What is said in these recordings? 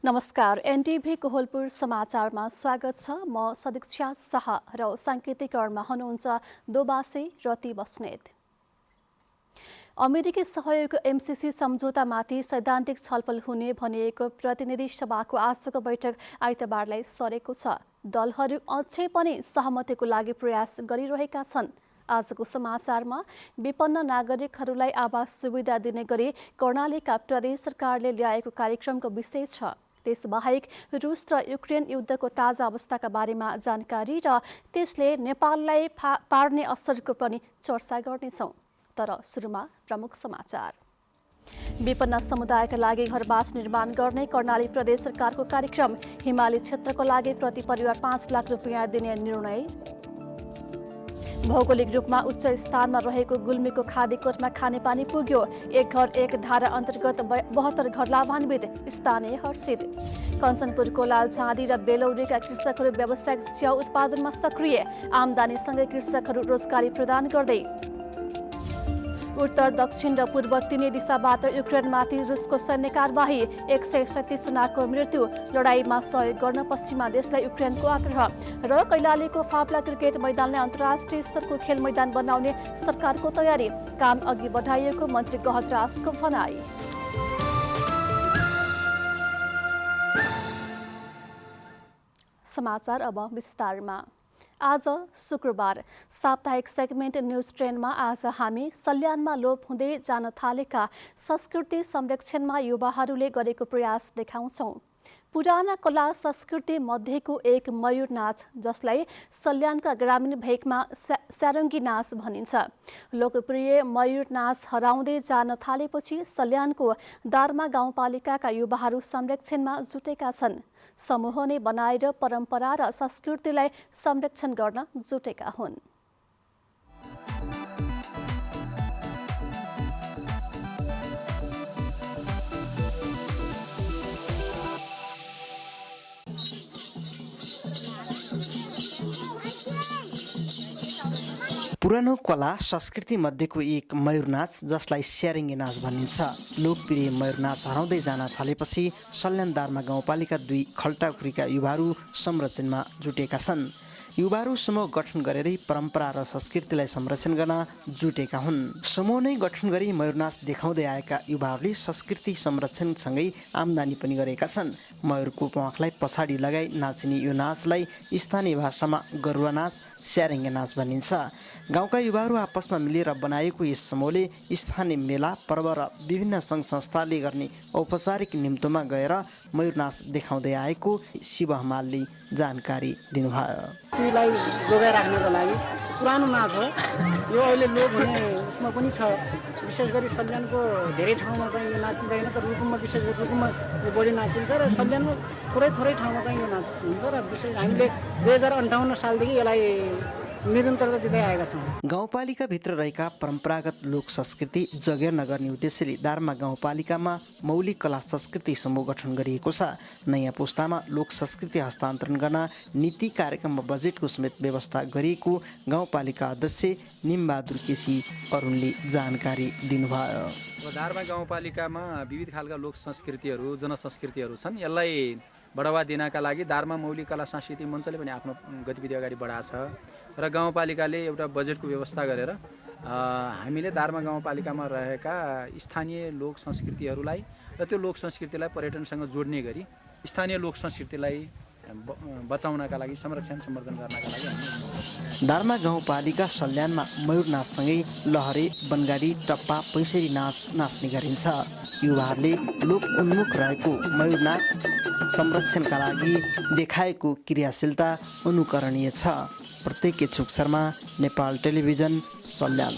नमस्कार, एनटिभी कोहलपुर समाचारमा स्वागत छ। म सदीक्षा शाह र सांकेतिक करणमा हुनुहुन्छ दोबासे रति बस्नेत। अमेरिकी सहयोग एमसीसी सम्झौतामाथि सैद्धान्तिक छलफल हुने भनिएको प्रतिनिधि सभाको आजको बैठक आइतबारलाई सरेको छ। दलहरू अझै पनि सहमतिको लागि प्रयास गरिरहेका छन्। आजको समाचारमा विपन्न नागरिकहरूलाई आवास सुविधा दिने गरी कर्णालीका प्रदेश सरकारले ल्याएको कार्यक्रमको विषय छ। त्यसबाहेक रुस र युक्रेन युद्धको ताजा अवस्थाका बारेमा जानकारी र त्यसले नेपाललाई पार्ने असरको पनि चर्चा गर्नेछौँ। तर सुरुमा प्रमुख समाचार। विपन्न समुदायका लागि घरवास निर्माण गर्ने कर्णाली प्रदेश सरकारको कार्यक्रम। हिमाली क्षेत्रको लागि प्रति परिवार 5 लाख रुपियाँ दिने निर्णय। भौगोलिक रूपमा उच्च स्थानमा रहेको गुल्मीको खादीकोटमा खानेपानी पुग्यो। एक घर एक धारा अन्तर्गत 72 घर लाभान्वित, स्थानीय हर्षित। कञ्चनपुरको लालछाँडी र बेलौरीका कृषकहरू व्यावसायिक च्याउ उत्पादनमा सक्रिय। आमदानीसँगै कृषकहरू रोजगारी प्रदान गर्दै। उत्तर, दक्षिण र पूर्व तिनै दिशाबाट युक्रेनमाथि रुसको सैन्य कारबाही। 137 जनाको मृत्यु। लडाईँमा सहयोग गर्न पश्चिमा देशलाई युक्रेनको आग्रह। र कैलालीको फाप्ला क्रिकेट मैदानलाई अन्तर्राष्ट्रिय स्तरको खेल मैदान बनाउने सरकारको तयारी। काम अघि बढाइएको मन्त्री गहतराजको भनाई। समाचार अब विस्तारमा। आज शुक्रबार साप्ताहिक सेगमेन्ट न्युज ट्रेनमा आज हामी सल्यानमा लोप हुँदै जान थालेका संस्कृति संरक्षणमा युवाहरूले गरेको प्रयास देखाउँछौँ। पुराना कला संस्कृति मध्येको एक मयूर नाच, जसलाई सल्यानका ग्रामीण भेगमा स्यारङ्गी नाच भनिन्छ। लोकप्रिय मयूर नाच हराउँदै जान थालेपछि सल्यानको दार्मा गाउँपालिकाका युवाहरू संरक्षणमा जुटेका छन्। समूह नै बनाएर परम्परा र संस्कृतिलाई संरक्षण गर्न जुटेका हुन्। पुरानो कला संस्कृति मध्येको एक मयूर नाच, जसलाई स्यारेङ्गे नाच भनिन्छ। लोकप्रिय मयूर नाच हराउँदै जान थालेपछि सल्यान दार्मा गाउँपालिका 2 खल्टाखुरीका युवाहरू संरक्षणमा जुटेका छन्। युवाहरू समूह गठन गरेरै परम्परा र संस्कृतिलाई संरक्षण गर्न जुटेका हुन्। समूह नै गठन गरी मयूर नाच देखाउँदै आएका युवाहरूले संस्कृति संरक्षणसँगै आम्दानी पनि गरेका छन्। मयूरको प्वाँखलाई पछाडि लगाई नाचिने यो नाचलाई स्थानीय भाषामा गरुवा नाच, स्यारेङ्गे नाच भनिन्छ। गाउँका युवाहरू आपसमा मिलेर बनाएको यस समूहले स्थानीय मेला, पर्व र विभिन्न सङ्घ संस्थाले गर्ने औपचारिक निम्तोमा गएर मयूर नाच देखाउँदै आएको शिव हमालले जानकारी दिनुभयो। लाई जोगाइ राख्नको लागि पुरानो नाच हो यो। अहिले लोप हुने उसमा पनि छ। विशेष गरी सल्यानको धेरै ठाउँमा चाहिँ यो नाचिँदैन, तर रुकुममा विशेष गरी रुकुममा यो बढी नाचिन्छ र सल्यानमा थोरै ठाउँमा चाहिँ यो नाच हुन्छ। र विशेष हामीले 2058 सालदेखि यसलाई निरन्तरता दिँदै आएका छौँ। गाउँपालिकाभित्र रहेका परम्परागत लोक संस्कृति जगेर नगर्ने उद्देश्यले दार्मा गाउँपालिकामा मौलिक कला संस्कृति समूह गठन गरिएको छ। नयाँ पुस्तामा लोक संस्कृति हस्तान्तरण गर्न नीति कार्यक्रममा बजेटको समेत व्यवस्था गरिएको गाउँपालिका अध्यक्ष निमबहादुर केसी अरुणले जानकारी दिनुभयो। दार्मा गाउँपालिकामा विविध खालका लोक संस्कृतिहरू, जनसंस्कृतिहरू छन्। यसलाई बढावा दिनका लागि दार्मा मौलिक कला सांस्कृतिक मञ्चले पनि आफ्नो गतिविधि अगाडि बढाएको छ र गाउँपालिकाले एउटा बजेटको व्यवस्था गरेर हामीले दार्मा गाउँपालिकामा रहेका स्थानीय लोक संस्कृतिहरूलाई र त्यो लोक संस्कृतिलाई पर्यटनसँग जोड्ने गरी स्थानीय लोक संस्कृतिलाई बचाउनका लागि, संरक्षण सम्वर्धन गर्नका लागि दार्मा गाउँपालिका सल्यानमा मयूर नाचसँगै लहरे, बनगाडी, टप्पा, पैसेरी नाच नाच्ने गरिन्छ। युवाहरूले लोक उन्मुख रहेको मयूर नाच संरक्षणका लागि देखाएको क्रियाशीलता अनुकरणीय छ। प्रत्येक इच्छुक शर्मा, नेपाल टेलिभिजन, सल्यान।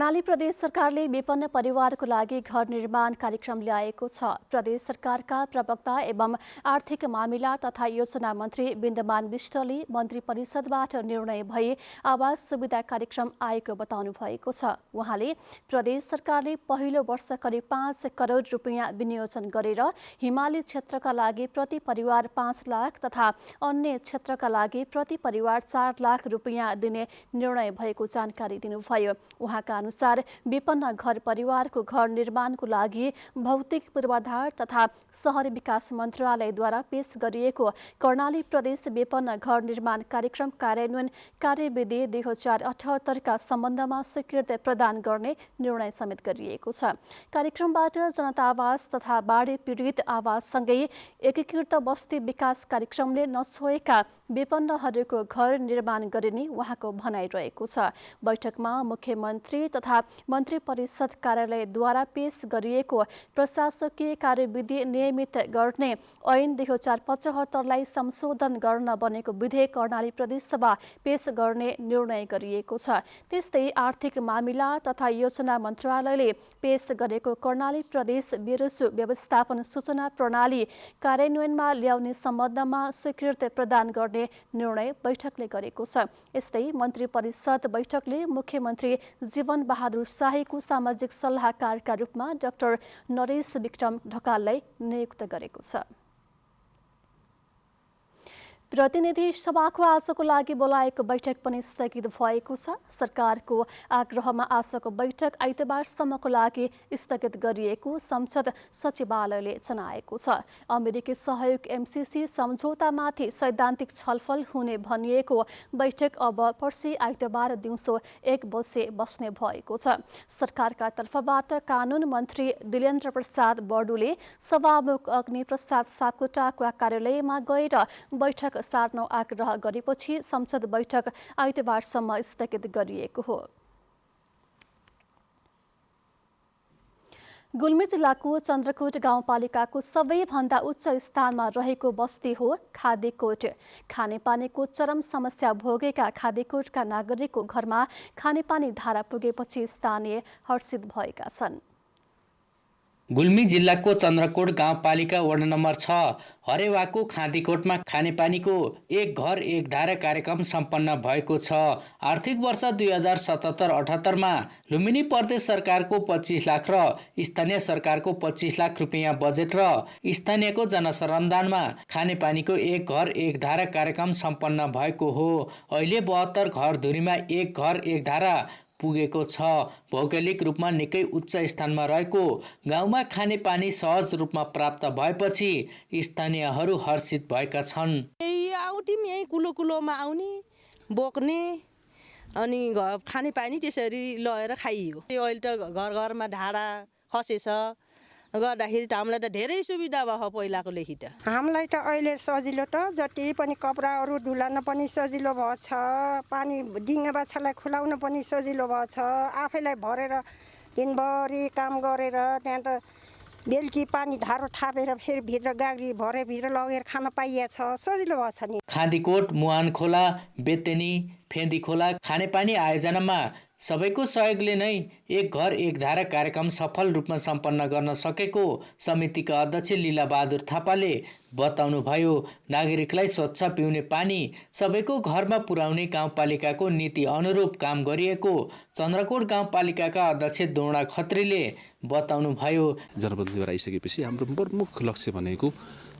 कर्णाली प्रदेश सरकारले विपन्न परिवारको लागि घर निर्माण कार्यक्रम ल्याएको छ। प्रदेश सरकारका प्रवक्ता एवं आर्थिक मामिला तथा योजना मन्त्री बिन्दमान विष्टले मन्त्री परिषदबाट निर्णय भई आवास सुविधा कार्यक्रम आएको बताउनु भएको छ। उहाँले प्रदेश सरकारले पहिलो वर्ष करिब 5 करोड रुपियाँ विनियोजन गरेर हिमाली क्षेत्रका लागि प्रति परिवार 5 लाख तथा अन्य क्षेत्रका लागि प्रति परिवार 4 लाख रुपियाँ दिने निर्णय भएको जानकारी दिनुभयो। उहाँका अनुसार विपन्न घर परिवारको घर निर्माणको लागि भौतिक पूर्वाधार तथा शहरी विकास मन्त्रालयद्वारा पेश गरिएको कर्णाली प्रदेश विपन्न घर निर्माण कार्यक्रम कार्यान्वयन कार्यविधि 2078 का सम्बन्धमा स्वीकृति प्रदान गर्ने निर्णय समेत गरिएको छ। कार्यक्रमबाट जनता आवास तथा बाढी पीडित आवाससँगै एकीकृत बस्ती विकास कार्यक्रमले नछोएका विपन्नहरूको घर निर्माण गरिने उहाँको भनाइरहेको छ। बैठकमा मुख्यमन्त्री तथा मन्त्री परिषद कार्यालयद्वारा पेश गरिएको प्रशासकीय कार्यविधि नियमित गर्ने ऐन 2075 लाई संशोधन गर्न बनेको विधेयक कर्णाली प्रदेश सभा पेश गर्ने निर्णय गरिएको छ। त्यस्तै आर्थिक मामिला तथा योजना मन्त्रालयले पेश गरेको कर्णाली प्रदेश बेरोजगार व्यवस्थापन सूचना प्रणाली कार्यान्वयनमा ल्याउने सम्बन्धमा स्वीकृति प्रदान गर्ने निर्णय बैठकले गरेको छ। यस्तै मन्त्री परिषद बैठकले मुख्यमन्त्री जीवन बहादुर शाहीको सामाजिक सल्लाहकारका रूपमा डाक्टर नरेश विक्रम ढकाललाई नियुक्त गरेको छ। प्रतिनिधि सभाको आजको लागि बोलाएको बैठक पनि स्थगित भएको छ। सरकारको आग्रहमा आजको बैठक आइतबारसम्मको लागि स्थगित गरिएको संसद सचिवालयले जनाएको छ। अमेरिकी सहयोग MCC सम्झौतामाथि सैद्धान्तिक छलफल हुने भनिएको बैठक अब पर्सि आइतबार दिउँसो 1 बजे बस्ने भएको छ। सरकारका तर्फबाट कानुन मन्त्री दिलेन्द्र प्रसाद बर्डुले सभामुख अग्नि प्रसाद सापकोटाको कार्यालयमा गएर बैठक सार्न आग्रह गरेपछि संसद बैठक आइतबारसम्म स्थगित गरिएको हो। गुल्मी जिल्लाको चन्द्रकोट गाउँपालिकाको सबैभन्दा उच्च स्थानमा रहेको बस्ती हो खादेकोट। खानेपानीको चरम समस्या भोगेका खादेकोटका नागरिकको घरमा खानेपानी धारा पुगेपछि स्थानीय हर्षित भएका छन्। गुल्मी जिल्लाको चन्द्रकोट गाउँपालिका वडा नम्बर 6 हरेवाको खाँदीकोटमा खानेपानीको एक घर एक धारा कार्यक्रम सम्पन्न भएको छ। आर्थिक वर्ष 2077-78 मा लुम्बिनी प्रदेश सरकारको 25 लाख र स्थानीय सरकारको 25 लाख रुपियाँ बजेट र स्थानीयको जनसरञ्जानमा खानेपानीको एक घर एक धारा कार्यक्रम सम्पन्न भएको हो। अहिले 72 घर धुरीमा एक घर एक धारा पुगेको छ। भौगोलिक रूपमा निकै उच्च स्थानमा रहेको गाउँमा खानेपानी सहज रूपमा प्राप्त भएपछि स्थानीयहरू हर्षित भएका छन्। यही कुलो कुलोमा आउने बोक्ने अनि खानेपानी त्यसरी लगेर खाइयो। अहिले त घर घरमा ढाडा खसेछ गर्दाखेरि त हामीलाई त धेरै सुविधा भयो पहिलाको लेखी त। हामीलाई त अहिले सजिलो त जति पनि कपडाहरू धुलाउन पनि सजिलो भएछ, पानी डिङ्गा बाछालाई खुलाउन पनि सजिलो भएछ, आफैलाई भरेर दिनभरि काम गरेर त्यहाँ त बेलुकी पानी धारो थापेर फेरि भित्र गाग्री भरे भित्र लगेर खान पाइएछ, सजिलो भएछ नि। खाँदीकोट, मुहान खोला, बेतेनी, फेन्दी खोला खानेपानी आयोजनामा सबैको सहयोगले नै एक घर एक धारा कार्यक्रम सफल रूपमा सम्पन्न गर्न सकेको समितिका अध्यक्ष लीला बहादुर थापाले बताउनुभयो। नागरिकलाई स्वच्छ पिउने पानी सबैको घरमा पुर्याउने गाउँपालिकाको नीति अनुरूप काम गरिएको चन्द्रकोट गाउँपालिकाका अध्यक्ष दोर्णा खत्रीले बताउनुभयो। जनप्रतिनिधिबाट आइसकेपछि हाम्रो प्रमुख लक्ष्य भनेको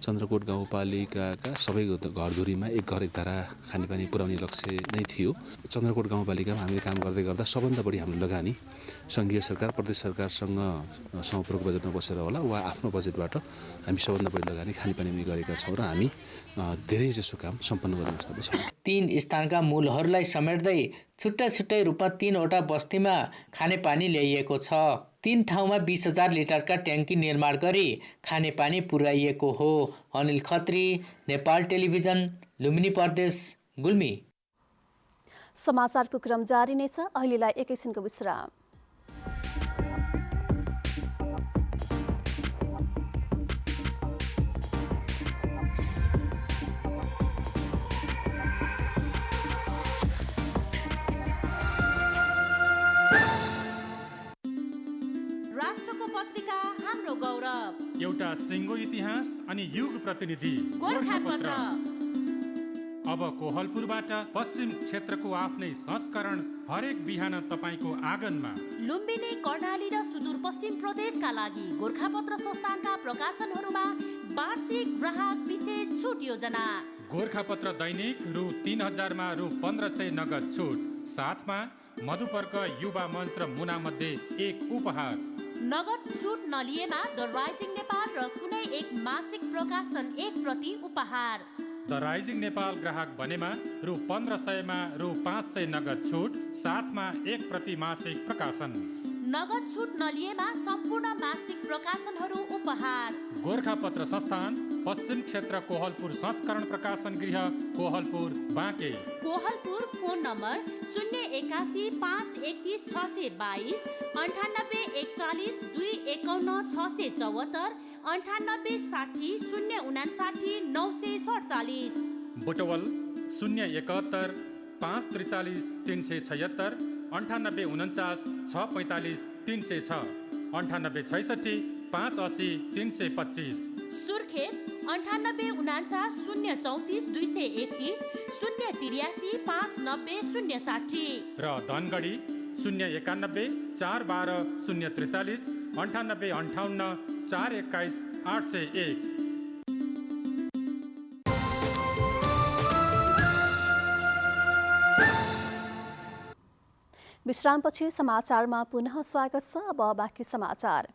चन्द्रकोट गाउँपालिकाका सबै घरधुरीमा एक घर एक धारा खानेपानी पुर्याउने लक्ष्य नै थियो। चन्द्रकोट गाउँपालिकामा हामीले काम गर्दै गर्दा सबभन्दा बढी हाम्रो लगानी सङ्घीय सरकार प्रदेश सरकारसँग सम्पूर्ण बजेटमा बसेर होला वा आफ्नो बजेटबाट हामी सबभन्दा बढी लगानी खानेपानीमा गरेका छौँ र हामी धेरै जसो काम सम्पन्न गर्ने अवस्थामा छौँ। 3 स्थानका मूलहरूलाई समेट्दै छुट्टा छुट्टै रूपमा 3 वटा बस्तीमा खानेपानी ल्याइएको छ। 3 ठाउँमा 20,000 लिटरका ट्याङ्की निर्माण गरी खानेपानी पुर्याइएको हो। अनिल खत्री, नेपाल टेलिभिजन, लुम्बिनी प्रदेश, गुल्मी। समाचारको क्रम जारी नै छ। अहिलेलाई एकैछिनको विश्राम। पत्रिका हाम्रो गौरव, एउटा सिङ्गो इतिहास अनि युग प्रतिनिधि गोरखापत्र। अब कोहलपुरबाट पश्चिम क्षेत्रको आफ्नै संस्करण हरेक बिहान तपाईको आँगनमा। लुम्बिनी, कर्णाली र सुदूरपश्चिम प्रदेशका लागि गोरखापत्र संस्थानका प्रकाशनहरूमा वार्षिक ग्राहक विशेष छुट योजना। गोरखापत्र दैनिक रु 3000 मा रु 1500 नगद छुट, साथमा मधुपर्क, युवा मञ्च र मुना मध्ये एक उपहार। नगद छुट नलिएमा द राइजिङ नेपाल र कुनै एक मासिक प्रकाशन एक प्रति उपहार। द राइजिङ नेपाल ग्राहक बनेमा रु 1500 मा रु 500 नगद छुट, साथमा एक प्रति मासिक प्रकाशन। नगद छुट नलिएमा सम्पूर्ण मासिक प्रकाशनहरू उपहार। गोरखापत्र संस्थान, पश्चिम क्षेत्र, कोहलपुर संस्करण प्रकाशन गृह, कोहलपुर, बाँके। Kohalpur, phone number 081 531 622, 98 140 251 674, 98 60 059 947। बुटवल 071 543 376, 98 49 645 306, 98 66 580 325। सुर्खेत 98 49 034 231, 083 590 060 र धनगढी 091 412 043, 98 58 421 801। विश्रामपछि समाचारमा पुनः स्वागत छ। अब बाँकी समाचार।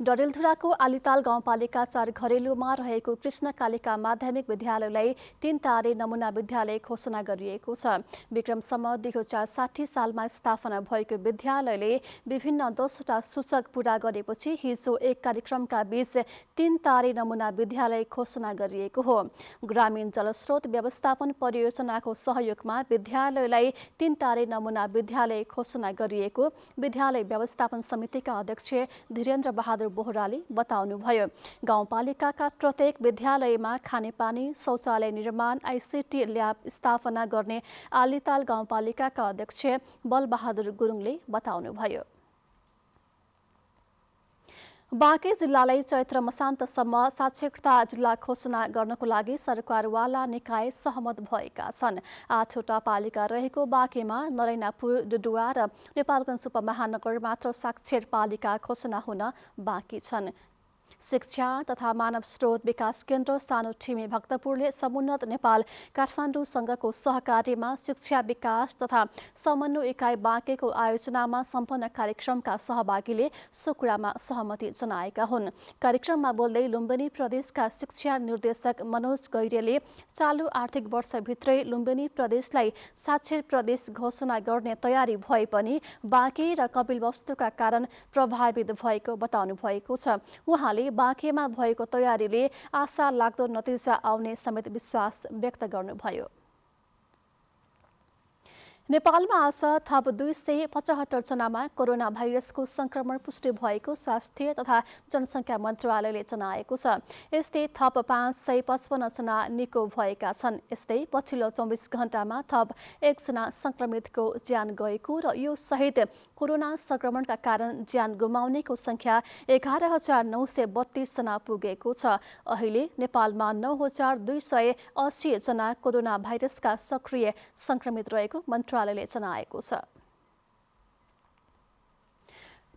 डडेलधुराको आलिताल गाउँपालिका 4 घरेलुमा रहेको कृष्ण कालिका माध्यमिक विद्यालयलाई 3 तारे नमुना विद्यालय घोषणा गरिएको छ। विक्रमसम्म 2060 सालमा स्थापना भएको विद्यालयले विभिन्न 10वटा सूचक पूरा गरेपछि हिजो एक कार्यक्रमका बीच 3 तारे नमुना विद्यालय घोषणा गरिएको हो। ग्रामीण जलस्रोत व्यवस्थापन परियोजनाको सहयोगमा विद्यालयलाई 3 तारे नमुना विद्यालय घोषणा गरिएको विद्यालय व्यवस्थापन समितिका अध्यक्ष धीरेन्द्र बहादुर बोहराले बताउनुभयो। गाउँपालिकाका प्रत्येक विद्यालयमा खानेपानी, शौचालय निर्माण, आइसिटी ल्याब स्थापना गर्ने आलिताल गाउँपालिकाका अध्यक्ष बलबहादुर गुरुङले बताउनुभयो। बाँके जिल्लालाई चैत्र मसान्तसम्म साक्षरता जिल्ला घोषणा गर्नको लागि सरकारवाला निकाय सहमत भएका छन्। 8वटा पालिका रहेको बाँकेमा नरैनापुर, डुडुवा र नेपालगञ्ज उपमहानगर मात्र साक्षर पालिका घोषणा हुन बाँकी छन्। शिक्षा तथा मानव स्रोत विकास केन्द्र सानो ठिमी भक्तपुरले समुन्नत नेपाल काठमाडौँसँगको सहकार्यमा शिक्षा विकास तथा समन्वय इकाइ बाँकेको आयोजनामा सम्पन्न कार्यक्रमका सहभागीले सो कुरामा सहमति जनाएका हुन्। कार्यक्रममा बोल्दै लुम्बिनी प्रदेशका शिक्षा निर्देशक मनोज गैरेले चालु आर्थिक वर्षभित्रै लुम्बिनी प्रदेशलाई साक्षर प्रदेश घोषणा गर्ने तयारी भए पनि बाँके र कपिलवस्तुका कारण प्रभावित भएको बताउनु भएको छ। उहाँले बाँकेमा भएको तयारीले आशा लाग्दो नतिजा आउने समेत विश्वास व्यक्त गर्नुभयो। नेपालमा आज थप 275 जनामा कोरोना भाइरसको संक्रमण पुष्टि भएको स्वास्थ्य तथा जनसङ्ख्या मन्त्रालयले जनाएको छ। यस्तै थप 555 जना निको भएका छन्। यस्तै पछिल्लो 24 घण्टामा थप 1 जना संक्रमितको ज्यान गएको र यो सहित कोरोना संक्रमणका कारण ज्यान गुमाउनेको संख्या 11,932 जना पुगेको छ। अहिले नेपालमा 9,280 जना कोरोना भाइरसका सक्रिय संक्रमित रहेको मन्त्रालयले जनाएको छ।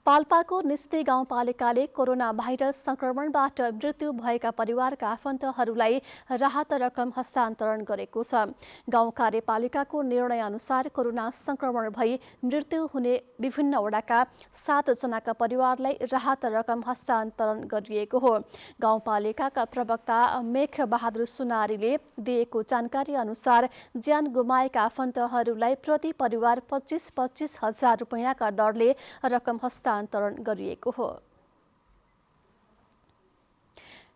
पाल्पाको निस्ती गाउँपालिकाले कोरोना भाइरस संक्रमणबाट मृत्यु भएका परिवारका आफन्तहरूलाई राहत रकम हस्तान्तरण गरेको छ। गाउँ कार्यपालिकाको निर्णय अनुसार कोरोना संक्रमण भई मृत्यु हुने विभिन्न वडाका 7 जनाका परिवारलाई राहत रकम हस्तान्तरण गरिएको हो। गाउँपालिकाका प्रवक्ता मेघ बहादुर सुनारीले दिएको जानकारी अनुसार ज्यान गुमाएका आफन्तहरूलाई प्रति परिवार 25-25 हजार रुपैयाँका दरले रकम हस्तान्तरण गरिएको हो।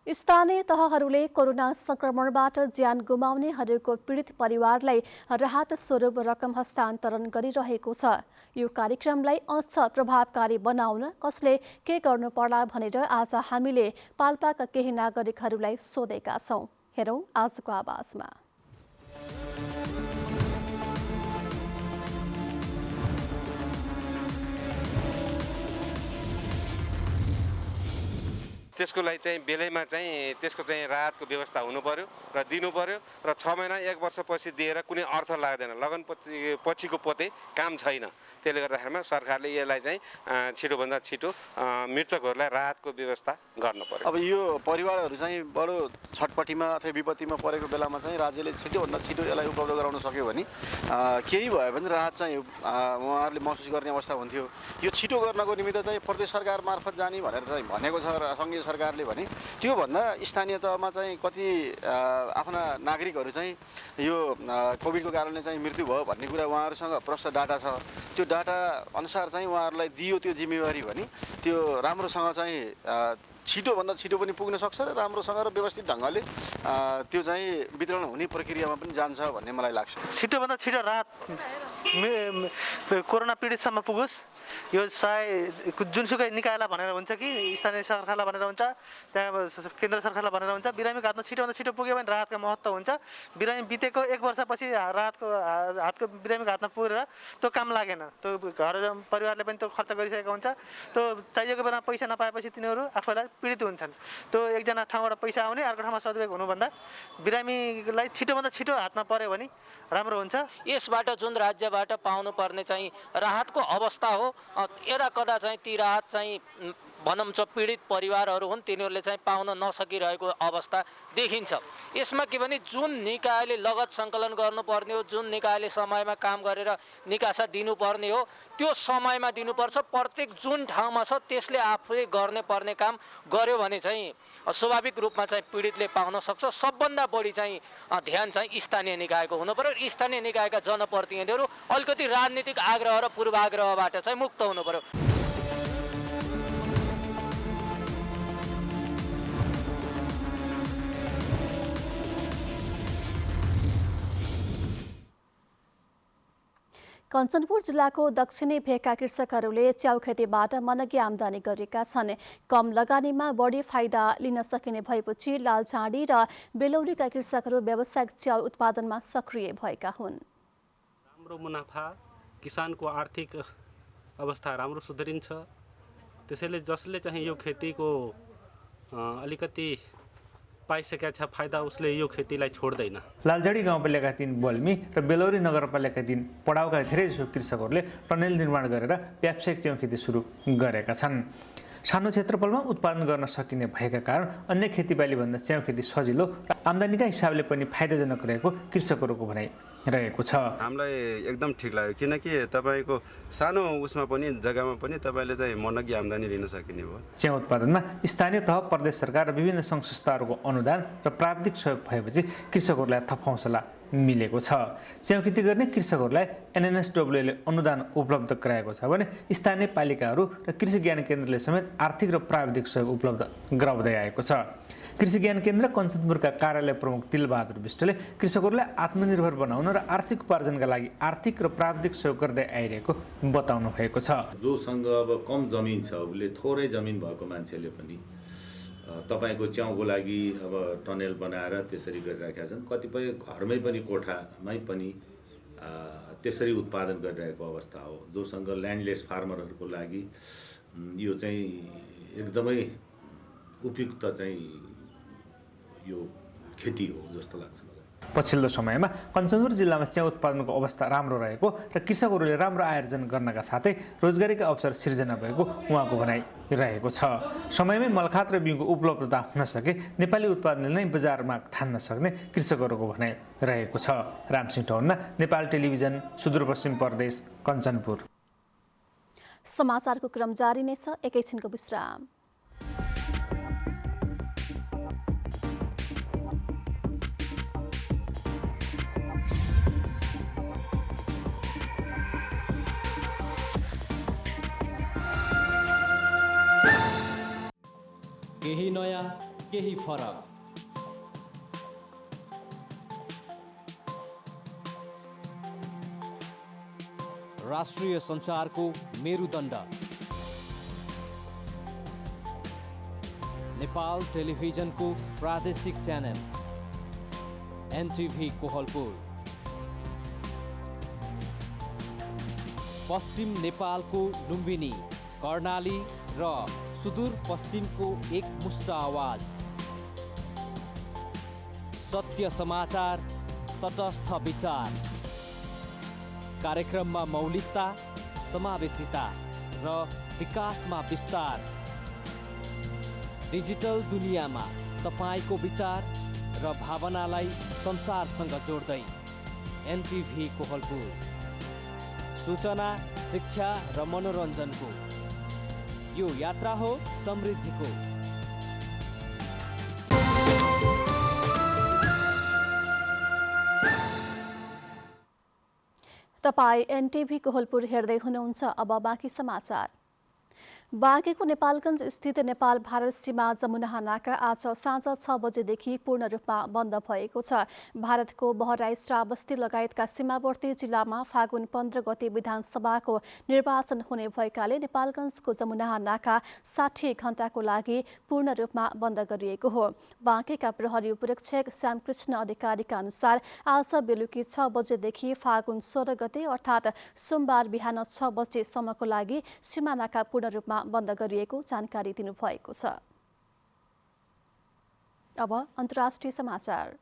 स्थानीय तहहरूले कोरोना संक्रमणबाट ज्यान गुमाउनेहरूको पीडित परिवारलाई राहत स्वरूप रकम हस्तान्तरण गरिरहेको छ। यो कार्यक्रमलाई अझ प्रभावकारी बनाउन कसले के गर्नु पर्ला भनेर आज हामीले पाल्पाका केही नागरिकहरूलाई सोधेका छौं। हेरौं आजको आवाजमा। त्यसको लागि चाहिँ बेलैमा चाहिँ त्यसको चाहिँ राहतको व्यवस्था हुनु पर्यो र दिनु पर्यो र 6 महिना 1 वर्षपछि दिएर कुनै अर्थ लाग्दैन। लगन पछिको पोते काम छैन। त्यसले गर्दाखेरिमा सरकारले यसलाई चाहिँ छिटोभन्दा छिटो मृतकहरूलाई राहतको व्यवस्था गर्नु पर्यो। अब यो परिवारहरू चाहिँ बडो छटपटीमा अथवा विपत्तिमा परेको बेलामा चाहिँ राज्यले छिटोभन्दा छिटो यसलाई उपलब्ध गराउन सक्यो भने केही भयो भने राहत चाहिँ उहाँहरूले महसुस गर्ने अवस्था हुन्थ्यो। यो छिटो गर्नको निमित्त चाहिँ प्रदेश सरकार मार्फत जाने भनेर चाहिँ भनेको छ सङ्घीय सरकारले भने त्योभन्दा स्थानीय तहमा चाहिँ कति आफ्ना नागरिकहरू चाहिँ यो कोभिडको कारणले चाहिँ मृत्यु भयो भन्ने कुरा उहाँहरूसँग प्रष्ट डाटा छ। त्यो डाटा अनुसार चाहिँ उहाँहरूलाई दियो त्यो जिम्मेवारी भने त्यो राम्रोसँग चाहिँ छिटोभन्दा छिटो पनि पुग्न सक्छ र राम्रोसँग र व्यवस्थित ढङ्गले त्यो चाहिँ वितरण हुने प्रक्रियामा पनि जान्छ भन्ने मलाई लाग्छ। छिटोभन्दा छिटो राहत कोरोना पीडितसम्म पुगोस्। यो सायद जुनसुकै निकायलाई भनेर हुन्छ कि स्थानीय सरकारलाई भनेर हुन्छ, त्यहाँ केन्द्र सरकारलाई भनेर हुन्छ। बिरामीको हातमा छिटोभन्दा छिटो पुग्यो भने राहतको महत्त्व हुन्छ। बिरामी बितेको 1 वर्षपछि हातको बिरामीको हातमा पुगेर त्यो काम लागेन। त्यो घर परिवारले पनि त्यो खर्च गरिसकेको हुन्छ। त्यो चाहिएको बेलामा पैसा नपाएपछि तिनीहरू आफूलाई पीडित हुन्छन्। त्यो एकजना ठाउँबाट पैसा आउने अर्को ठाउँमा सदुपयोग हुनुभन्दा बिरामीलाई छिटोभन्दा छिटो हातमा पर्यो भने राम्रो हुन्छ। यसबाट जुन राज्यबाट पाउनु पर्ने चाहिँ राहतको अवस्था हो, यदा कदा चाहिँ ती राहत चाहिँ भनौँ पीडित परिवारहरू हुन् तिनीहरूले चाहिँ पाउन नसकिरहेको अवस्था देखिन्छ। यसमा के भने जुन निकायले लगत सङ्कलन गर्नुपर्ने हो, जुन निकायले समयमा काम गरेर निकासा दिनुपर्ने हो त्यो समयमा दिनुपर्छ। प्रत्येक जुन ठाउँमा छ त्यसले आफूले गर्ने पर्ने काम गर्यो भने चाहिँ स्वाभाविक रूपमा चाहिँ पीडितले पाउन सक्छ। सबभन्दा बढी चाहिँ ध्यान चाहिँ स्थानीय निकायको हुनु पर्यो। स्थानीय निकायका जनप्रतिनिधिहरू अलिकति राजनीतिक आग्रह र पूर्वाग्रहबाट चाहिँ मुक्त हुनु पर्यो। कञ्चनपुर जिल्लाको दक्षिणी भेगका कृषकहरूले च्याउ खेतीबाट मनगी आमदानी गरेका छन्। कम लगानीमा बढी फाइदा लिन सकिने भएपछि लालझाडी र बेलौरीका कृषकहरू व्यावसायिक च्याउ उत्पादनमा सक्रिय भएका हुन्। राम्रो मुनाफा, किसानको आर्थिक अवस्था राम्रो सुध्रिन्छ। त्यसैले जसले चाहिँ यो खेतीको अलिकति पाइसकेका छ फाइदा उसले यो खेतीलाई छोड्दैन। लालझाडी गाउँपालिका 3 बल्मी र बेलौरी नगरपालिका 3 पडाउका धेरैजसो कृषकहरूले टनेल निर्माण गरेर व्यावसायिक च्याउ खेती सुरु गरेका छन्। सानो क्षेत्रफलमा उत्पादन गर्न सकिने भएका कारण अन्य खेतीबालीभन्दा च्याउ खेती सजिलो र आम्दानीका हिसाबले पनि फाइदाजनक रहेको कृषकहरूको भनाइ रहेको छ। हामीलाई एकदम ठिक लाग्यो किनकि तपाईको सानो उसमा पनि जग्गामा पनि तपाईले चाहिँ मनगी आम्दानी लिन सकिने भयो। च्याउ उत्पादनमा स्थानीय तह, प्रदेश सरकार र विभिन्न सङ्घ संस्थाहरूको अनुदान र प्राविधिक सहयोग भएपछि कृषकहरूलाई थप हौसला मिलेको छ। च्याउ खेती गर्ने कृषकहरूलाई एनएनएसडब्ल्यूले अनुदान उपलब्ध गराएको छ भने स्थानीय पालिकाहरू र कृषि ज्ञान केन्द्रले समेत आर्थिक र प्राविधिक सहयोग उपलब्ध गराउँदै आएको छ। कृषि ज्ञान केन्द्र कञ्चनपुरका कार्यालय प्रमुख तिलबहादुर विष्टले कृषकहरूलाई आत्मनिर्भर बनाउन र आर्थिक उपार्जनका लागि आर्थिक र प्राविधिक सहयोग गर्दै आइरहेको बताउनु भएको छ। जोसँग अब कम जमिन छ, उसले थोरै जमिन भएको मान्छेले पनि तपाईको च्याउको लागि अब टनेल बनाएर त्यसरी गरिरहेका छन्। कतिपय घरमै पनि कोठामै पनि त्यसरी उत्पादन गरिरहेको अवस्था हो। जोसँग ल्यान्डलेस फार्मरहरूको लागि यो चाहिँ एकदमै उपयुक्त चाहिँ यो खेती हो जस्तो लाग्छ। पछिल्लो समयमा कञ्चनपुर जिल्लामा च्याउ उत्पादनको अवस्था राम्रो रहेको र कृषकहरूले राम्रो आयोजन गर्नका साथै रोजगारीका अवसर सिर्जना भएको उहाँको भनाइ रहेको छ। समयमै मलखात र बिउको उपलब्धता हुन सके नेपाली उत्पादनले नै बजारमा थान्न सक्ने कृषकहरूको भनाइ रहेको छ। रामसिंह टौन्ना, नेपाल टेलिभिजन, सुदूरपश्चिम प्रदेश, कञ्चनपुर। समाचारको क्रम जारी नै छ, एकैछिनको विश्राम। केही नयाँ, केही फरक। राष्ट्रिय सञ्चारको मेरुदण्ड नेपाल टेलिभिजनको प्रादेशिक च्यानल एनटिभी कोहलपुर। पश्चिम नेपालको लुम्बिनी, कर्णाली र सुदूरपश्चिमको एकमुष्ट आवाज। सत्य समाचार, तटस्थ विचार। कार्यक्रममा मौलिकता, समावेशिता र विकासमा विस्तार। डिजिटल दुनियाँमा तपाईको विचार र भावनालाई संसारसँग जोड्दै एनटिभी कोहलपुर। सूचना, शिक्षा र मनोरञ्जनको यो यात्रा हो समृद्धिको। तपाईँ एनटिभी कोहलपुर हेर्दै हुनुहुन्छ। अब बाँकी समाचार। बाँकेको नेपालगञ्ज स्थित नेपाल भारत सीमा जमुना नाका आज साँझ 6 बजेदेखि पूर्ण रूपमा बन्द भएको छ। भारतको बहराइच श्रावस्ती लगायतका सीमावर्ती जिल्लामा फागुन 15 गते विधानसभाको निर्वाचन हुने भएकाले नेपालगञ्जको जमुना नाका 60 घण्टाको लागि पूर्ण रूपमा बन्द गरिएको हो। बाँकेका प्रहरी उपरीक्षक श्यामकृष्ण अधिकारीका अनुसार आज बेलुकी 6 बजेदेखि फागुन 16 गते अर्थात् सोमबार बिहान 6 बजेसम्मको लागि सीमा नाका पूर्ण रूपमा बन्द गरिएको जानकारी दिनुभएको छ। अब अन्तर्राष्ट्रिय समाचार।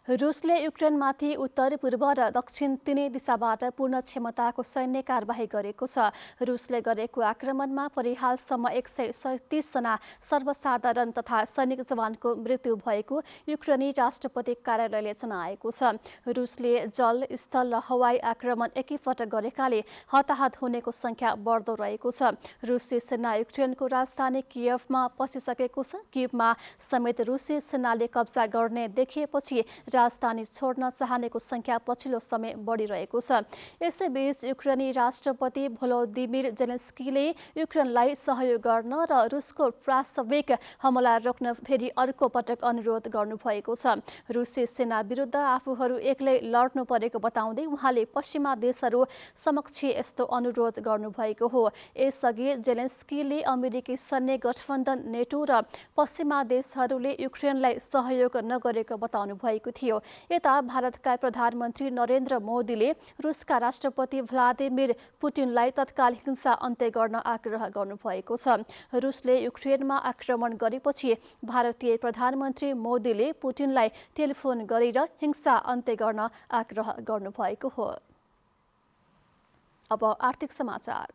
रुसले युक्रेनमाथि उत्तर, पूर्व र दक्षिण तिनै दिशाबाट पूर्ण क्षमताको सैन्य कारबाही गरेको छ। रुसले गरेको आक्रमणमा परिहालसम्म 137 जना सर्वसाधारण तथा सैनिक जवानको मृत्यु भएको युक्रेनी राष्ट्रपति कार्यालयले जनाएको छ। रुसले जल, स्थल र हवाई आक्रमण एकैपटक गरेकाले हताहत हुनेको संख्या बढ्दो रहेको छ। रुसी सेना युक्रेनको राजधानी कियभमा पसिसकेको छ। कियभमा समेत रुसी सेनाले कब्जा गर्ने देखिएपछि राजधानी छोड्न चाहनेको संख्या पछिल्लो समय बढिरहेको छ। यसैबीच युक्रेनी राष्ट्रपति भोलोदिमिर जेलेन्स्कीले युक्रेनलाई सहयोग गर्न र रुसको पाशविक हमला रोक्न फेरि अर्को पटक अनुरोध गर्नुभएको छ। रुसी सेना विरुद्ध आफूहरू एक्लै लड्नु परेको बताउँदै उहाँले पश्चिमा देशहरू समक्ष यस्तो अनुरोध गर्नुभएको हो। यसअघि जेलेन्स्कीले अमेरिकी सैन्य गठबन्धन नेटो र पश्चिमा देशहरूले युक्रेनलाई सहयोग नगरेको बताउनु भएको थियो। यता भारतका प्रधानमन्त्री नरेन्द्र मोदीले रुसका राष्ट्रपति भ्लादिमिर पुटिनलाई तत्काल हिंसा अन्त्य गर्न आग्रह गर्नुभएको छ। रुसले युक्रेनमा आक्रमण गरेपछि भारतीय प्रधानमन्त्री मोदीले पुटिनलाई टेलिफोन गरेर हिंसा अन्त्य गर्न आग्रह गर्नुभएको हो। अब आर्थिक समाचार।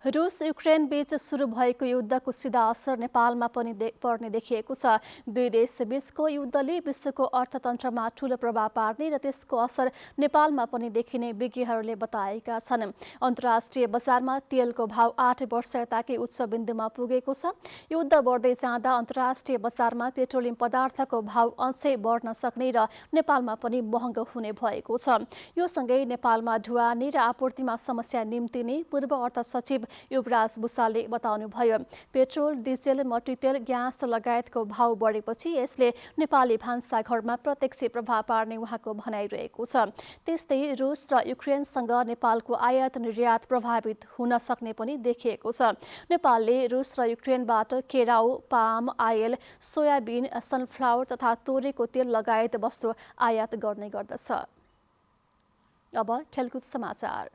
रुस युक्रेन बीच सुरु भएको युद्धको सिधा असर नेपालमा पनि पर्ने देखिएको छ। दुई देशबीचको युद्धले विश्वको अर्थतन्त्रमा ठूलो प्रभाव पार्ने र त्यसको असर नेपालमा पनि देखिने विज्ञहरूले बताएका छन्। अन्तर्राष्ट्रिय बजारमा तेलको भाव 8 वर्ष यताकै उच्च बिन्दुमा पुगेको छ। युद्ध बढ्दै जाँदा अन्तर्राष्ट्रिय बजारमा पेट्रोलियम पदार्थको भाव अझै बढ्न सक्ने र नेपालमा पनि महँगो हुने भएको छ। यो सँगै नेपालमा ढुवानी र आपूर्तिमा समस्या निम्तिने पूर्व अर्थ सचिव युवराज बुसालले बताउनुभयो। पेट्रोल, डिजेल, मट्टीतेल, ग्यास लगायतको भाव बढेपछि यसले नेपाली भान्साघरमा प्रत्यक्ष प्रभाव पार्ने उहाँको भनाइरहेको छ। त्यस्तै रुस र युक्रेनसँग नेपालको आयात निर्यात प्रभावित हुन सक्ने पनि देखिएको छ। नेपालले रुस र युक्रेनबाट केराउ, पाम आयल, सोयाबिन, सनफ्लावर तथा तोरीको तेल लगायत वस्तु आयात गर्ने गर्दछ। अब खेलकुद समाचार।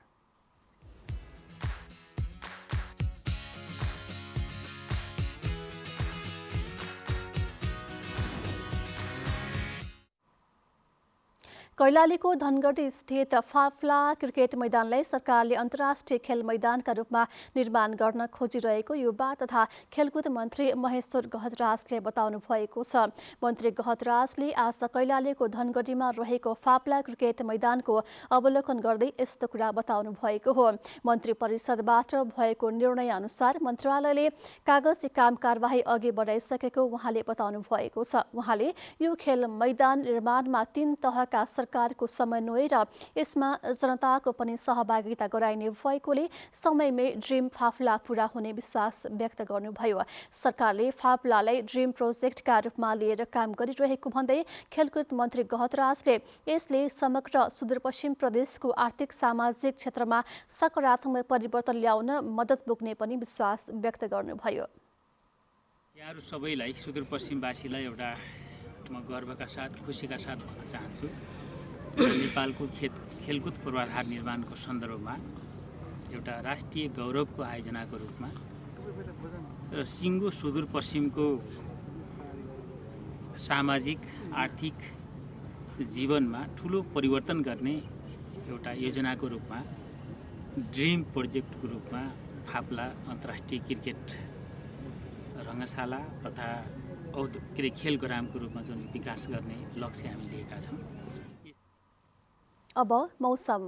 कैलालीको धनगढी स्थित फाफ्ला क्रिकेट मैदानलाई सरकारले अन्तर्राष्ट्रिय खेल मैदानका रूपमा निर्माण गर्न खोजिरहेको युवा तथा खेलकुद मन्त्री महेश्वर गहतराजले बताउनु भएको छ। मन्त्री गहतराजले आज कैलालीको धनगढीमा रहेको फाफ्ला क्रिकेट मैदानको अवलोकन गर्दै यस्तो कुरा बताउनु भएको हो। मन्त्री परिषदबाट भएको निर्णय अनुसार मन्त्रालयले कागजी काम कारबाही अघि बढाइसकेको उहाँले बताउनु भएको छ। उहाँले यो खेल मैदान निर्माणमा 3 तहका सरकारको समन्वय र यसमा जनताको पनि सहभागिता गराइने भएकोले समयमै ड्रिम फाफला पूरा हुने विश्वास व्यक्त गर्नुभयो। सरकारले फाफलालाई ड्रिम प्रोजेक्टका रूपमा लिएर काम गरिरहेको भन्दै खेलकुद मन्त्री गहतराजले यसले समग्र सुदूरपश्चिम प्रदेशको आर्थिक सामाजिक क्षेत्रमा सकारात्मक परिवर्तन ल्याउन मद्दत पुग्ने पनि विश्वास व्यक्त गर्नुभयो। यहाँहरू सबैलाई सुदूरपश्चिमवासीलाई एउटा म गर्वका साथ खुसीका साथ भन्न चाहन्छु। नेपालको खेलकुद पूर्वाधार निर्माणको सन्दर्भमा एउटा राष्ट्रिय गौरवको आयोजनाको रूपमा र सिङ्गो सुदूरपश्चिमको सामाजिक आर्थिक जीवनमा ठुलो परिवर्तन गर्ने एउटा योजनाको रूपमा ड्रिम प्रोजेक्टको रूपमा फाप्ला अन्तर्राष्ट्रिय क्रिकेट रङ्गशाला तथा खेल ग्राउन्डको रूपमा जुन विकास गर्ने लक्ष्य हामी लिएका छौँ। अब मौसम।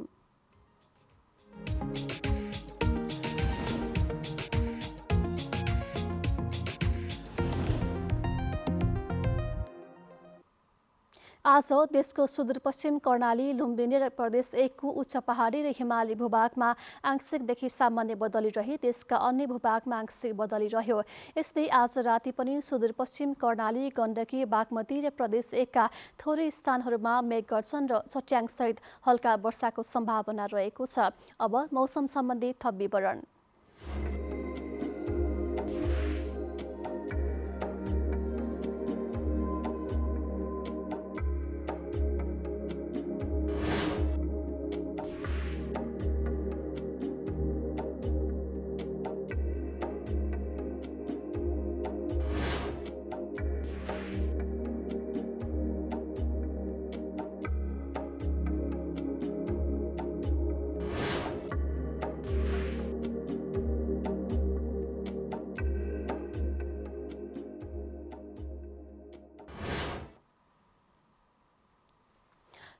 आज देशको सुदूरपश्चिम कर्णाली, लुम्बिनी र प्रदेश 1 को उच्च पहाडी र हिमाली भूभागमा आंशिकदेखि सामान्य बदली रही देशका अन्य भूभागमा आंशिक बदली रह्यो। यस्तै आज राति पनि सुदूरपश्चिम कर्णाली, गण्डकी, बागमती र प्रदेश 1 का थोरै स्थानहरूमा मेघगर्जन र चट्याङसहित हल्का वर्षाको सम्भावना रहेको छ। अब मौसम सम्बन्धी थप विवरण।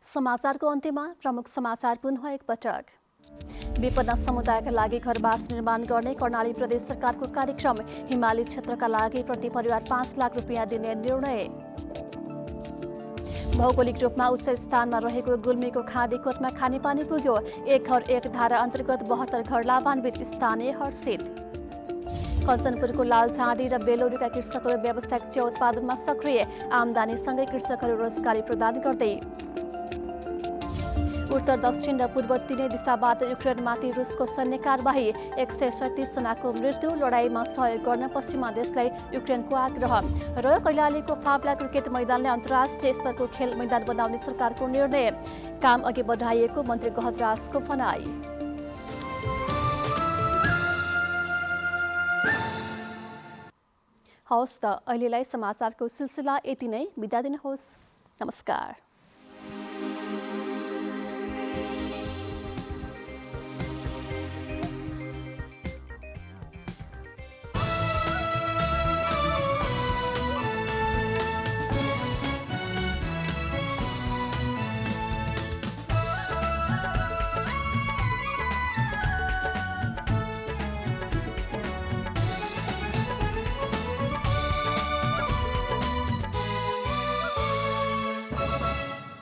समाचारको अन्त्यमा प्रमुख समाचार पुनः एकपटक। विपन्न समुदायका लागि घरवास निर्माण गर्ने कर्णाली प्रदेश सरकारको कार्यक्रम। हिमाली क्षेत्रका लागि प्रति परिवार 5 लाख रुपियाँ दिने निर्णय। भौगोलिक रूपमा उच्च स्थानमा रहेको गुल्मीको खाँदीकोटमा खानेपानी पुग्यो। एक घर एक धारा अन्तर्गत 72 घर लाभान्वित, स्थानीय हर्षित। कञ्चनपुरको लालझाँडी र बेलौरीका कृषकहरू व्यावसायिक चिया उत्पादनमा सक्रिय। आमदानीसँगै कृषकहरू रोजगारी प्रदान गर्दै। उत्तर दक्षिण र पूर्व तीनै दिशाबाट युक्रेनमाथि रुसको सैन्य कारबाही। 137 जनाको मृत्यु। लडाईँमा सहयोग गर्न पश्चिमा देशलाई युक्रेनको आग्रह। र कैलालीको फाप्ला क्रिकेट मैदानले अन्तर्राष्ट्रिय स्तरको खेल मैदान बनाउने सरकारको निर्णय। काम अघि बढाइएको मन्त्री गहतराजको भनाई। हवस् त, अहिलेलाई समाचारको सिलसिला यति नै। बिदा दिनुहोस्। नमस्कार।